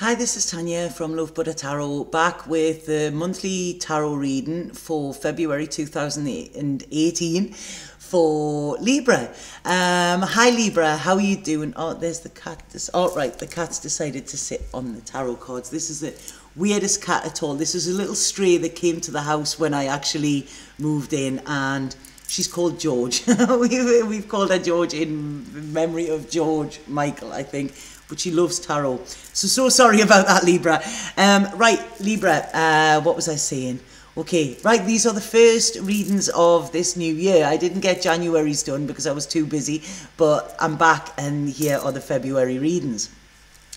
Hi, this is Tanya from Love Buddha Tarot, back with the monthly tarot reading for February 2018 for Libra. Hi Libra, how are you doing? Oh, there's the cat. Right, the cat's decided to sit on the tarot cards. This is the weirdest cat at all. This is a little stray that came to the house when I actually moved in, and she's called George. We've called her George in memory of George Michael, I think. But she loves tarot. So sorry about that, Libra. Right, Libra, what was I saying? Okay, right, these are the first readings of this new year. I didn't get January's done because I was too busy, but I'm back and here are the February readings.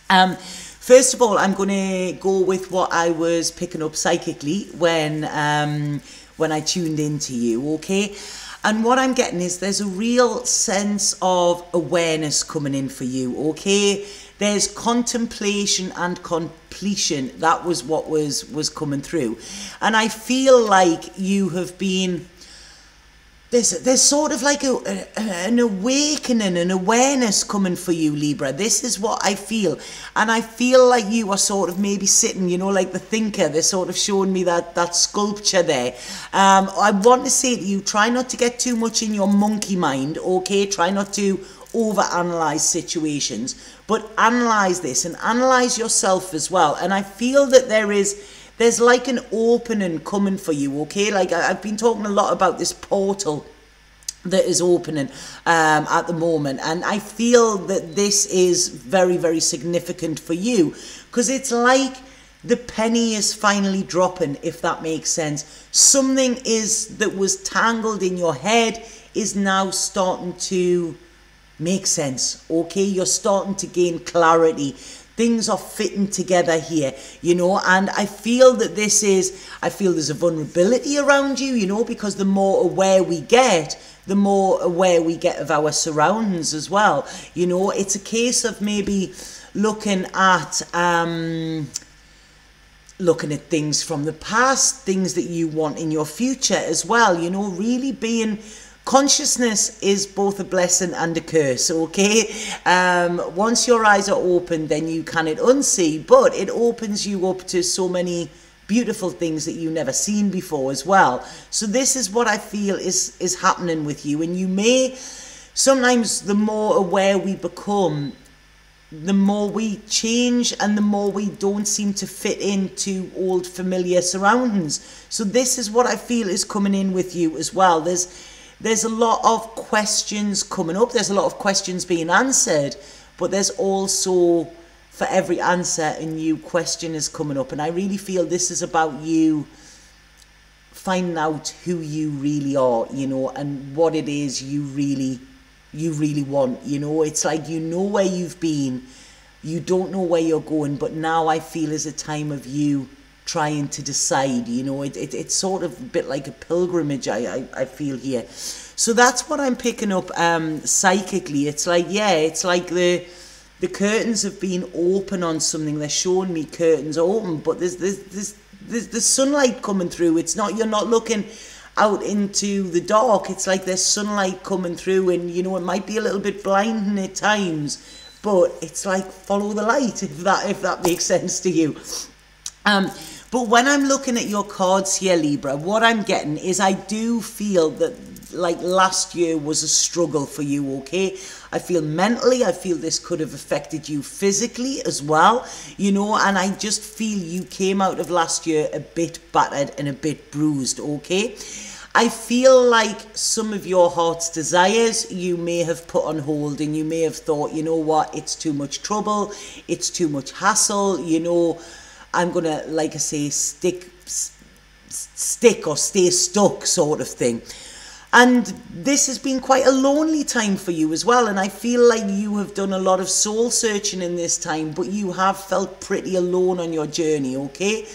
First of all, I'm going to go with what I was picking up psychically when I tuned into you, okay? And what I'm getting is there's a real sense of awareness coming in for you, okay? There's contemplation and completion. That was what was coming through. And I feel like you have been... There's sort of like an awakening, an awareness coming for you, Libra. This is what I feel. And I feel like you are sort of maybe sitting, you know, like the thinker. They're sort of showing me that sculpture there. I want to say to you, try not to get too much in your monkey mind, okay? Try not to overanalyze situations, but analyze this and analyze yourself as well. And I feel that there's like an opening coming for you, okay? Like I've been talking a lot about this portal that is opening at the moment, and I feel that this is very, very significant for you because it's like the penny is finally dropping, if that makes sense. Something that was tangled in your head is now starting to make sense, okay? You're starting to gain clarity. Things are fitting together here, you know, and I feel that I feel there's a vulnerability around you, you know, because the more aware we get, the more aware we get of our surroundings as well. You know, it's a case of maybe looking at things from the past, things that you want in your future as well, you know, really being... Consciousness is both a blessing and a curse, okay? Once your eyes are open, then you cannot unsee, but it opens you up to so many beautiful things that you've never seen before as well. So this is what I feel is happening with you, and you may, sometimes the more aware we become, the more we change and the more we don't seem to fit into old familiar surroundings. So this is what I feel is coming in with you as well. There's a lot of questions coming up. There's a lot of questions being answered, but there's also, for every answer, a new question is coming up. And I really feel this is about you finding out who you really are, you know, and what it is you really want, you know. It's like you know where you've been, you don't know where you're going, but now I feel is a time of you trying to decide, you know. It's sort of a bit like a pilgrimage, I feel here. So that's what I'm picking up psychically. It's like, yeah, it's like the curtains have been open on something. They're showing me curtains open, but there's sunlight coming through. It's not, you're not looking out into the dark. It's like there's sunlight coming through, and you know, it might be a little bit blinding at times, but it's like follow the light, if that makes sense to you. But when I'm looking at your cards here, Libra, what I'm getting is I do feel that like last year was a struggle for you, okay? I feel mentally, I feel this could have affected you physically as well, you know, and I just feel you came out of last year a bit battered and a bit bruised, okay? I feel like some of your heart's desires you may have put on hold, and you may have thought, you know what, it's too much trouble, it's too much hassle, you know, I'm going to, like I say, stick or stay stuck sort of thing. And this has been quite a lonely time for you as well. And I feel like you have done a lot of soul searching in this time, but you have felt pretty alone on your journey, okay?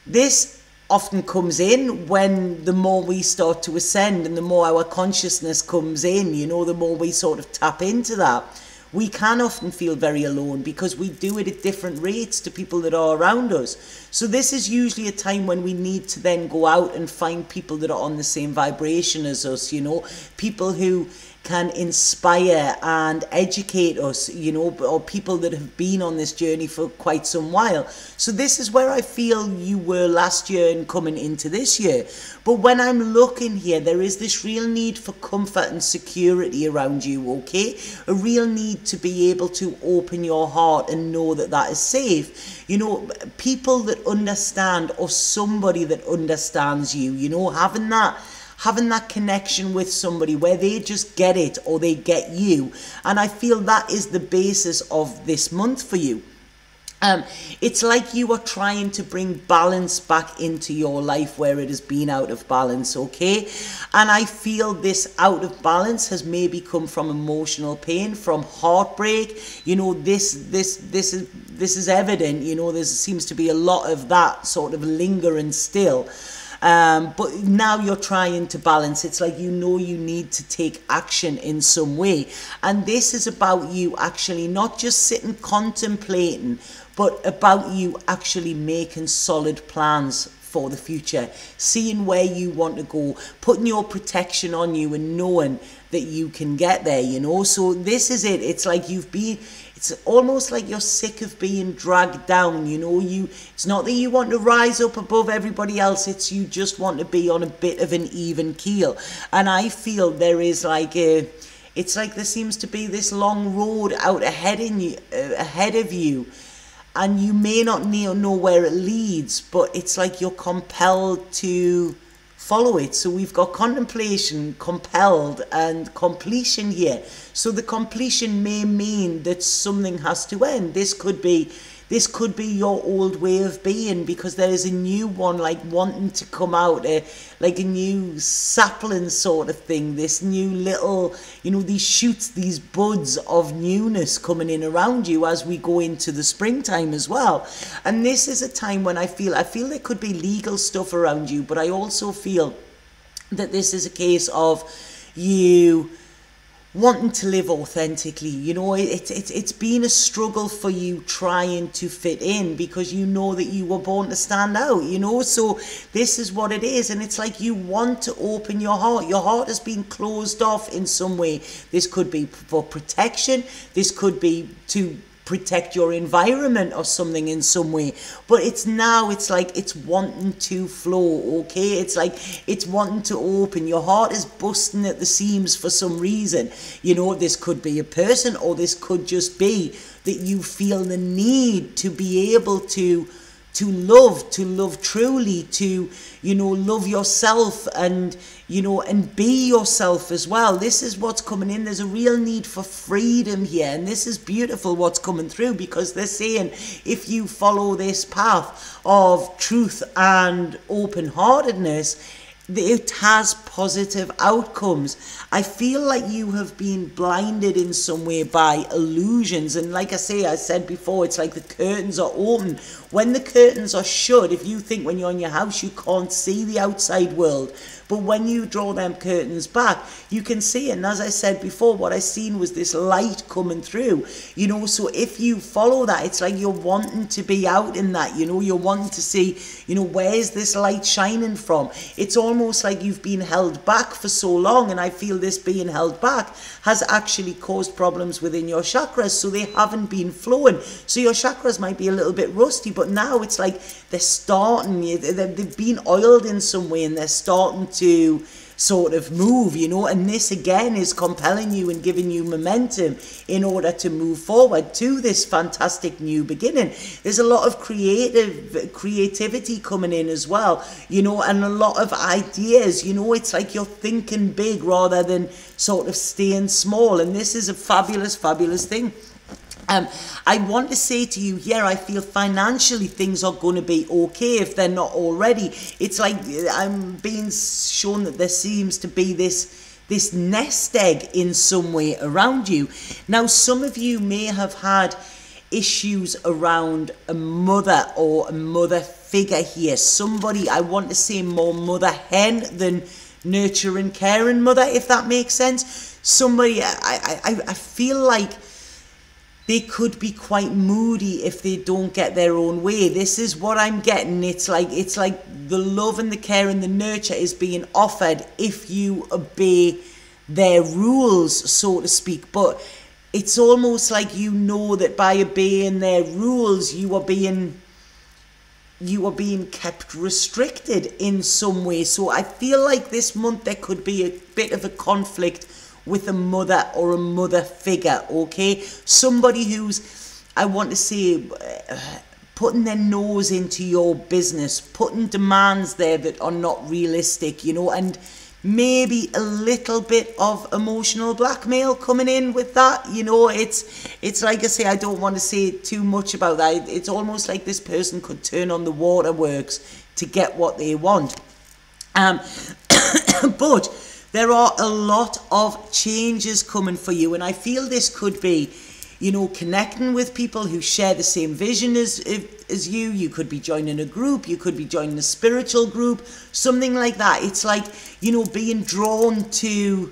This often comes in when the more we start to ascend and the more our consciousness comes in, you know, the more we sort of tap into that. We can often feel very alone because we do it at different rates to people that are around us. So this is usually a time when we need to then go out and find people that are on the same vibration as us, you know, people who can inspire and educate us, you know, or people that have been on this journey for quite some while. So this is where I feel you were last year and coming into this year. But when I'm looking here, there is this real need for comfort and security around you, okay? A real need to be able to open your heart and know that that is safe. You know, people that understand, or somebody that understands you, you know, having that connection with somebody where they just get it, or they get you. And I feel that is the basis of this month for you. It's like you are trying to bring balance back into your life where it has been out of balance, okay? And I feel this out of balance has maybe come from emotional pain, from heartbreak. You know, this is evident. You know, there seems to be a lot of that sort of lingering still. But now you're trying to balance. It's like, you know, you need to take action in some way. And this is about you actually not just sitting contemplating, but about you actually making solid plans for the future, seeing where you want to go, putting your protection on you and knowing that you can get there, you know. So this is it. It's like it's almost like you're sick of being dragged down, you know. It's not that you want to rise up above everybody else, it's you just want to be on a bit of an even keel. And I feel there is like it's like there seems to be this long road out ahead of you. And you may not know where it leads, but it's like you're compelled to follow it. So we've got contemplation, compelled, and completion here. So the completion may mean that something has to end. This could be your old way of being, because there is a new one, like wanting to come out, like a new sapling sort of thing, this new little, you know, these shoots, these buds of newness coming in around you as we go into the springtime as well. And this is a time when I feel there could be legal stuff around you, but I also feel that this is a case of you wanting to live authentically. You know, it's been a struggle for you trying to fit in, because you know that you were born to stand out, you know. So this is what it is, and it's like you want to open your heart. Your heart has been closed off in some way. This could be for protection, this could be to protect your environment or something in some way, but it's like it's wanting to flow, okay? It's like it's wanting to open. Your heart is busting at the seams for some reason, you know. This could be a person, or this could just be that you feel the need to be able to love truly, to, you know, love yourself, and, you know, and be yourself as well. This is what's coming in. There's a real need for freedom here, and this is beautiful what's coming through, because they're saying if you follow this path of truth and open-heartedness, it has positive outcomes. I feel like you have been blinded in some way by illusions, and like I said before, it's like the curtains are open. When the curtains are shut, if you think when you're in your house you can't see the outside world, but when you draw them curtains back, you can see it. And as I said before, what I seen was this light coming through, you know. So if you follow that, it's like you're wanting to be out in that, you know. You're wanting to see, you know, where's this light shining from. It's almost like you've been held back for so long, and I feel this being held back has actually caused problems within your chakras, so they haven't been flowing. So your chakras might be a little bit rusty, but now it's like they're starting, they've been oiled in some way, and they're starting to sort of move, you know. And this again is compelling you and giving you momentum in order to move forward to this fantastic new beginning. There's a lot of creativity coming in as well, you know, and a lot of ideas, you know. It's like you're thinking big rather than sort of staying small, and this is a fabulous thing. I want to say to you here, I feel financially things are going to be okay if they're not already. It's like I'm being shown that there seems to be this nest egg in some way around you. Now, some of you may have had issues around a mother or a mother figure here. Somebody, I want to say more mother hen than nurturing, caring mother, if that makes sense. Somebody, I feel like they could be quite moody if they don't get their own way. This is what I'm getting. It's like the love and the care and the nurture is being offered if you obey their rules, so to speak, but it's almost like you know that by obeying their rules you are being kept restricted in some way. So I feel like this month there could be a bit of a conflict with a mother or a mother figure, okay? Somebody who's, I want to say, putting their nose into your business, putting demands there that are not realistic, you know, and maybe a little bit of emotional blackmail coming in with that, you know. It's like I say, I don't want to say too much about that. It's almost like this person could turn on the waterworks to get what they want. But there are a lot of changes coming for you, and I feel this could be, you know, connecting with people who share the same vision as you. You could be joining a group, you could be joining a spiritual group, something like that. It's like, you know, being drawn to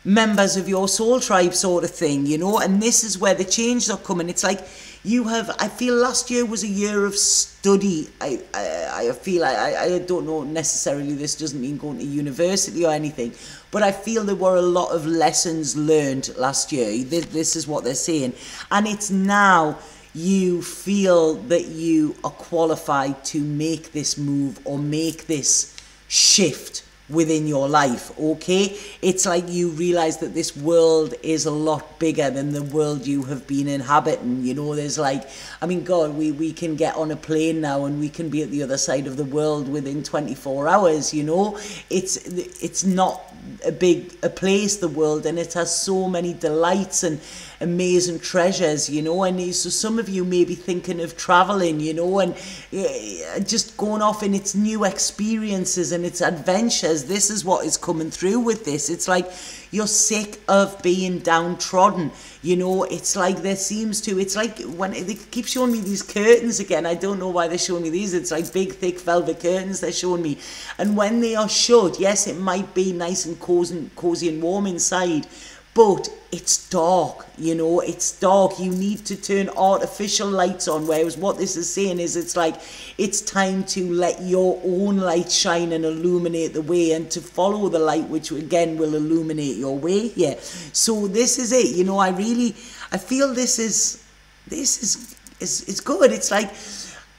members of your soul tribe sort of thing, you know, and this is where the changes are coming. It's like you have, I feel last year was a year of study. I feel, I don't know necessarily, this doesn't mean going to university or anything, but I feel there were a lot of lessons learned last year. This is what they're saying. And it's now you feel that you are qualified to make this move or make this shift within your life, okay? It's like you realize that this world is a lot bigger than the world you have been inhabiting, you know. There's like, I mean, God, we can get on a plane now and we can be at the other side of the world within 24 hours, you know. It's not a place, the world, and it has so many delights and amazing treasures, you know. And so some of you may be thinking of traveling, you know, and just going off in its new experiences and its adventures. This is what is coming through with this. It's like you're sick of being downtrodden, you know. It's like there seems to, it's like when they keep showing me these curtains again, I don't know why they're showing me these. It's like big thick velvet curtains they're showing me, and when they are shut, yes, it might be nice and cozy and warm inside, but it's dark, you know, it's dark. You need to turn artificial lights on, whereas what this is saying is it's like it's time to let your own light shine and illuminate the way, and to follow the light, which again will illuminate your way here. So this is it, you know. I feel this is good. It's like,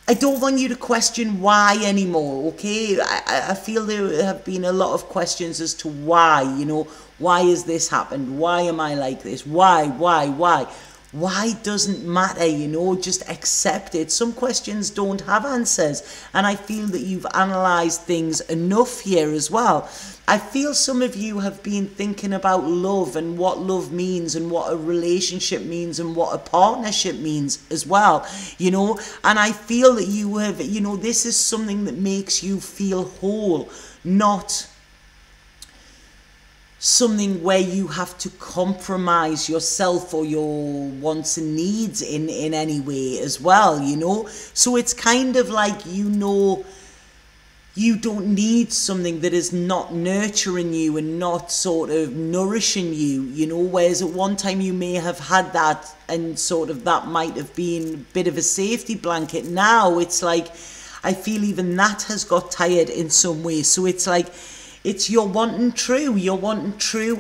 I don't want you to question why anymore, okay? I feel there have been a lot of questions as to why, you know. Why has this happened? Why am I like this? Why? Why doesn't matter, you know, just accept it. Some questions don't have answers, and I feel that you've analysed things enough here as well. I feel some of you have been thinking about love and what love means and what a relationship means and what a partnership means as well, you know. And I feel that you have, you know, this is something that makes you feel whole, not something where you have to compromise yourself or your wants and needs in any way as well, you know. So it's kind of like, you know, you don't need something that is not nurturing you and not sort of nourishing you, you know. Whereas at one time you may have had that, and sort of that might have been a bit of a safety blanket. Now it's like, I feel even that has got tired in some way. So it's like, it's you're wanting true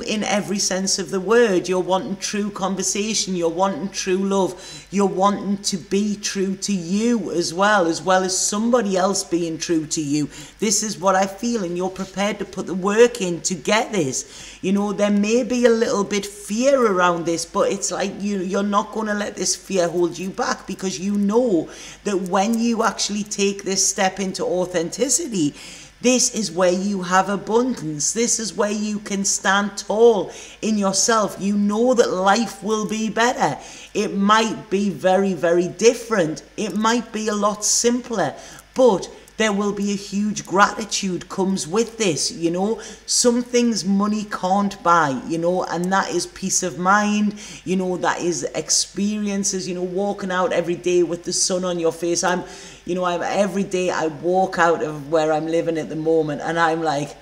in every sense of the word. You're wanting true conversation, you're wanting true love, you're wanting to be true to you as well as somebody else being true to you. This is what I feel, and you're prepared to put the work in to get this. You know, there may be a little bit fear around this, but it's like you're not going to let this fear hold you back, because you know that when you actually take this step into authenticity, this is where you have abundance. This is where you can stand tall in yourself. You know that life will be better. It might be very, very different. It might be a lot simpler, but there will be a huge gratitude comes with this, you know. Some things money can't buy, you know, and that is peace of mind, you know, that is experiences, you know, walking out every day with the sun on your face. Every day I walk out of where I'm living at the moment and I'm like,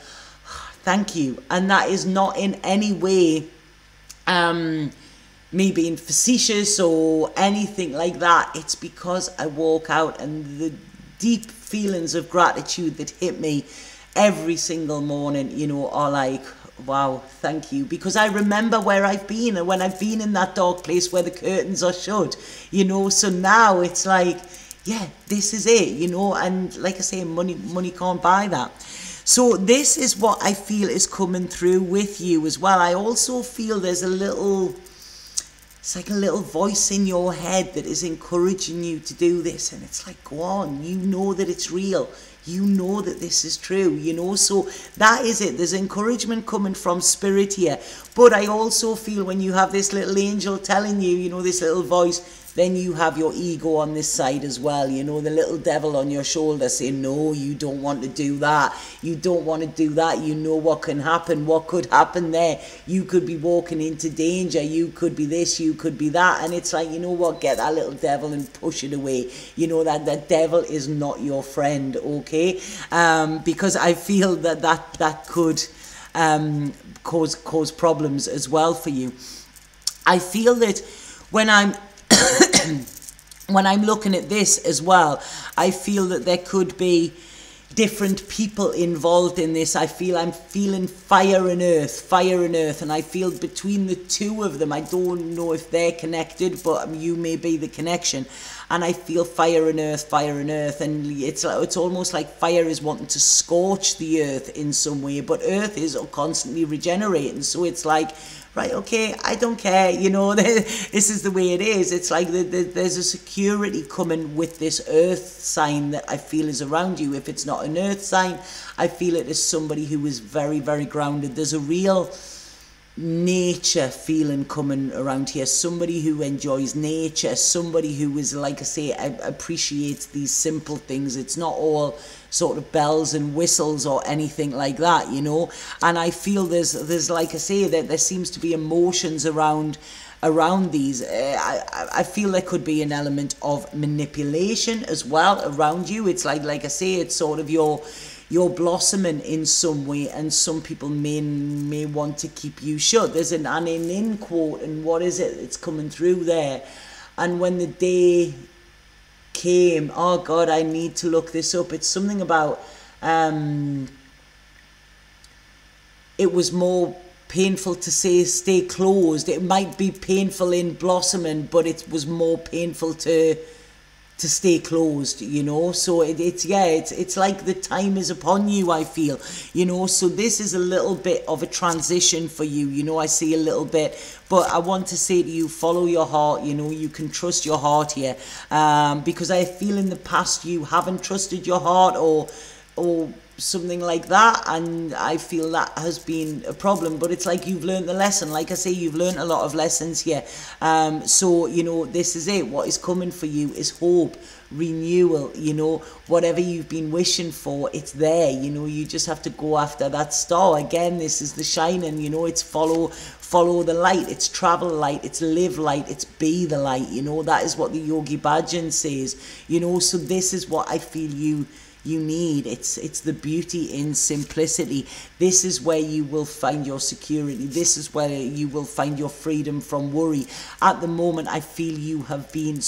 thank you. And that is not in any way me being facetious or anything like that. It's because I walk out, and the deep feelings of gratitude that hit me every single morning, you know, are like, Wow, thank you. Because I remember where I've been, and when I've been in that dark place where the curtains are shut, you know, so now it's like, yeah, this is it, you know, and like I say, money can't buy that. So this is what I feel is coming through with you as well. I also feel there's it's like a little voice in your head that is encouraging you to do this, and it's like, go on, you know that it's real. You know that this is true, you know, so that is it. There's encouragement coming from spirit here. But I also feel when you have this little angel telling you, you know, this little voice, then you have your ego on this side as well, you know, the little devil on your shoulder saying, no, you don't want to do that. You don't want to do that. You know what can happen, what could happen there. You could be walking into danger. You could be this, you could be that. And it's like, you know what, get that little devil and push it away. You know, that devil is not your friend, okay? Because I feel that could cause problems as well for you. I feel that when I'm when I'm looking at this as well, I feel that there could be different people involved in this. I'm feeling fire and earth, and I feel between the two of them, I don't know if they're connected, but you may be the connection. And I feel fire and earth, and it's almost like fire is wanting to scorch the earth in some way, but earth is constantly regenerating. So it's like, right, okay, I don't care, you know, this is the way it is. It's like there's a security coming with this earth sign that I feel is around you. If it's not an earth sign, I feel it is somebody who is very, very grounded. There's a real nature feeling coming around here, somebody who enjoys nature, somebody who is, like I say, appreciates these simple things. It's not all sort of bells and whistles or anything like that, you know. And I feel there's like I say, that there seems to be emotions around these. I feel there could be an element of manipulation as well around you. It's like I say, it's sort of you're blossoming in some way, and some people may want to keep you shut. There's an in quote, and what is it? It's coming through there. And when the day came, oh God, I need to look this up. It's something about it was more painful to say stay closed. It might be painful in blossoming, but it was more painful to stay closed, you know. So it's like the time is upon you, I feel, you know. So this is a little bit of a transition for you, you know. I see a little bit, but I want to say to you, follow your heart, you know. You can trust your heart here, because I feel in the past you haven't trusted your heart or something like that, and I feel that has been a problem. But it's like you've learned the lesson. Like I say, you've learned a lot of lessons here. So, you know, this is it. What is coming for you is hope, renewal, you know. Whatever you've been wishing for, it's there, you know. You just have to go after that star. Again, this is the shining, you know. It's follow the light, it's travel light, it's live light, it's be the light, you know. That is what the Yogi Bhajan says, you know. So this is what I feel you need. It's the beauty in simplicity. This is where you will find your security. This is where you will find your freedom from worry. At the moment, I feel you have been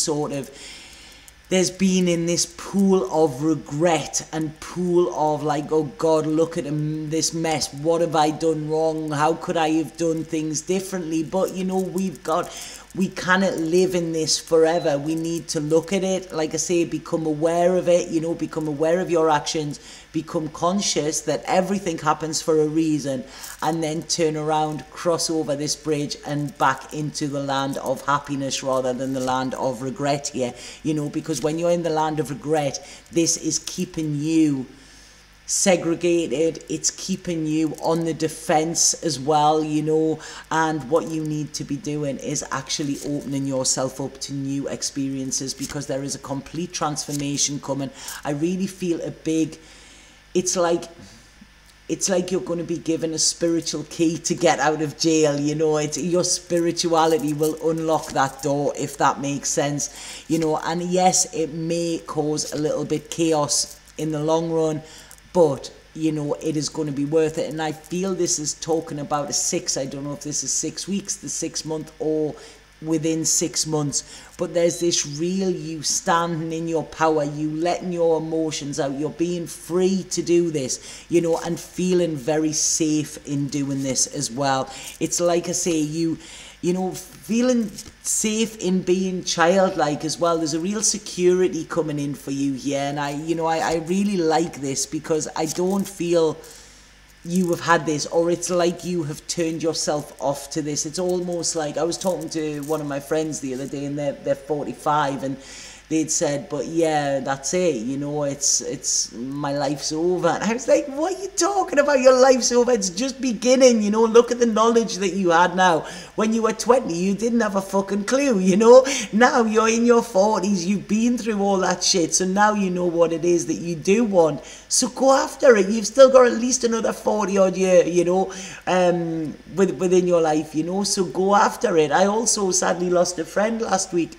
there's been in this pool of regret and pool of like, oh God, look at this mess. What have I done wrong? How could I have done things differently? But, you know, we cannot live in this forever. We need to look at it, like I say, become aware of it, you know, become aware of your actions, become conscious that everything happens for a reason, and then turn around, cross over this bridge and back into the land of happiness rather than the land of regret here, you know, because when you're in the land of regret, this is keeping you segregated, it's keeping you on the defense as well, you know. And what you need to be doing is actually opening yourself up to new experiences, because there is a complete transformation coming. I really feel it's like you're going to be given a spiritual key to get out of jail, you know. Your spirituality will unlock that door, if that makes sense, you know. And yes, it may cause a little bit chaos in the long run, but, you know, it is going to be worth it. And I feel this is talking about I don't know if this is 6 weeks, the 6 month, or within 6 months, but there's this real you standing in your power, you letting your emotions out, you're being free to do this, you know, and feeling very safe in doing this as well. It's like I say, you know, feeling safe in being childlike as well. There's a real security coming in for you here, and I really like this, because I don't feel you have had this, or it's like you have turned yourself off to this. It's almost like, I was talking to one of my friends the other day, and they're 45, and they'd said, but yeah, that's it, you know, it's my life's over. And I was like, what are you talking about? Your life's over? It's just beginning, you know. Look at the knowledge that you had now. When you were 20, you didn't have a fucking clue, you know. Now you're in your 40s, you've been through all that shit, so now you know what it is that you do want. So go after it. You've still got at least another 40 odd year, you know, within your life, you know, so go after it. I also sadly lost a friend last week,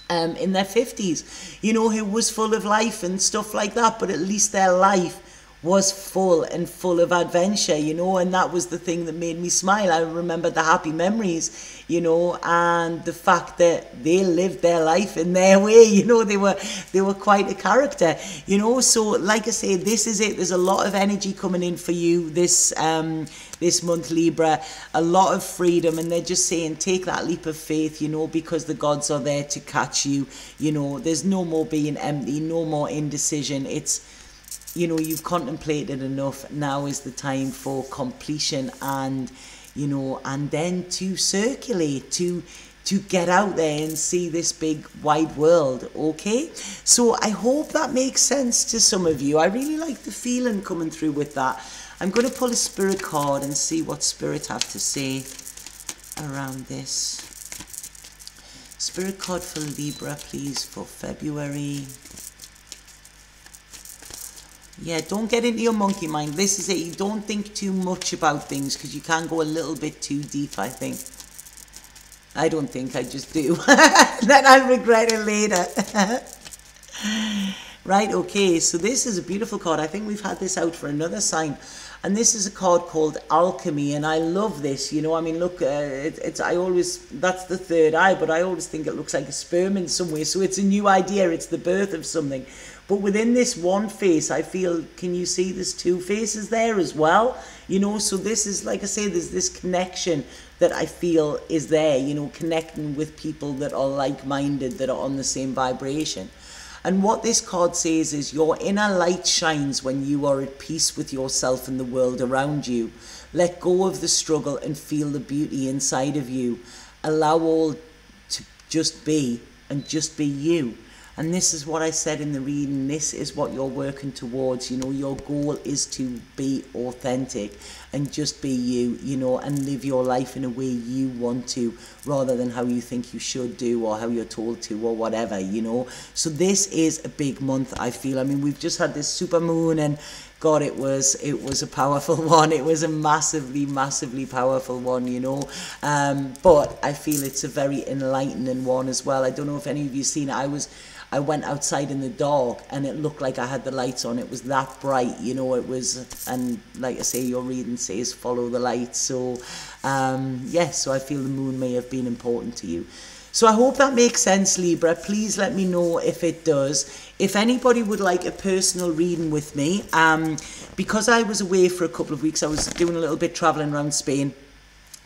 in their 50s, you know, who was full of life and stuff like that, but at least their life was full and full of adventure, you know, and that was the thing that made me smile. I remember the happy memories, you know, and the fact that they lived their life in their way, you know. They were quite a character, you know. So like I say, this is it. There's a lot of energy coming in for you this month, Libra, a lot of freedom, and they're just saying take that leap of faith, you know, because the gods are there to catch you, you know. There's no more being empty, no more indecision. It's, you know, you've contemplated enough. Now is the time for completion, and, you know, and then to circulate, to get out there and see this big wide world, okay? So I hope that makes sense to some of you. I really like the feeling coming through with that. I'm going to pull a spirit card and see what spirit have to say around this. Spirit card for Libra, please, for February. Yeah, don't get into your monkey mind. This is it. You don't think too much about things, because you can go a little bit too deep, I think. I don't think, I just do. Then I'll regret it later. Right, okay, so this is a beautiful card. I think we've had this out for another sign. And this is a card called Alchemy, and I love this, you know. I mean, look, that's the third eye, but I always think it looks like a sperm in some way. So it's a new idea, it's the birth of something. But within this one face, I feel, can you see there's two faces there as well? You know, so this is, like I say, there's this connection that I feel is there, you know, connecting with people that are like-minded, that are on the same vibration. And what this card says is your inner light shines when you are at peace with yourself and the world around you. Let go of the struggle and feel the beauty inside of you. Allow all to just be, and just be you. And this is what I said in the reading. This is what you're working towards. You know, your goal is to be authentic and just be you, you know, and live your life in a way you want to, rather than how you think you should do, or how you're told to, or whatever, you know. So this is a big month, I feel. I mean, we've just had this super moon, and God, it was a powerful one. It was a massively, massively powerful one, you know. But I feel it's a very enlightening one as well. I don't know if any of you seen it. I went outside in the dark, and it looked like I had the lights on. It was that bright, you know. It was, and like I say, your reading says follow the light. So, yes, so I feel the moon may have been important to you. So I hope that makes sense, Libra. Please let me know if it does. If anybody would like a personal reading with me, because I was away for a couple of weeks, I was doing a little bit traveling around Spain.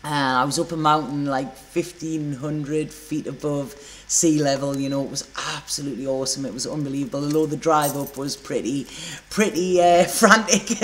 I was up a mountain like 1,500 feet above sea level, you know. It was absolutely awesome. It was unbelievable, although the drive up was pretty frantic.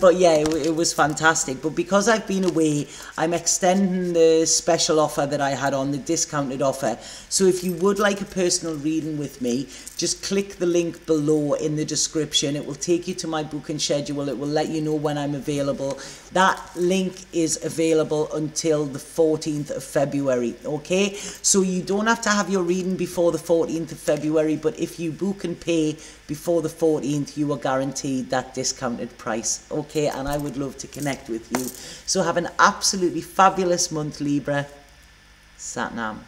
But yeah, it was fantastic. But because I've been away, I'm extending the special offer that I had on, the discounted offer. So if you would like a personal reading with me, just click the link below in the description. It will take you to my booking schedule. It will let you know when I'm available. That link is available until the 14th of February, okay? So you don't have to have your reading before the 14th of February, but if you book and pay before the 14th, you are guaranteed that discounted price, okay? And I would love to connect with you. So have an absolutely fabulous month, Libra. Sat Nam.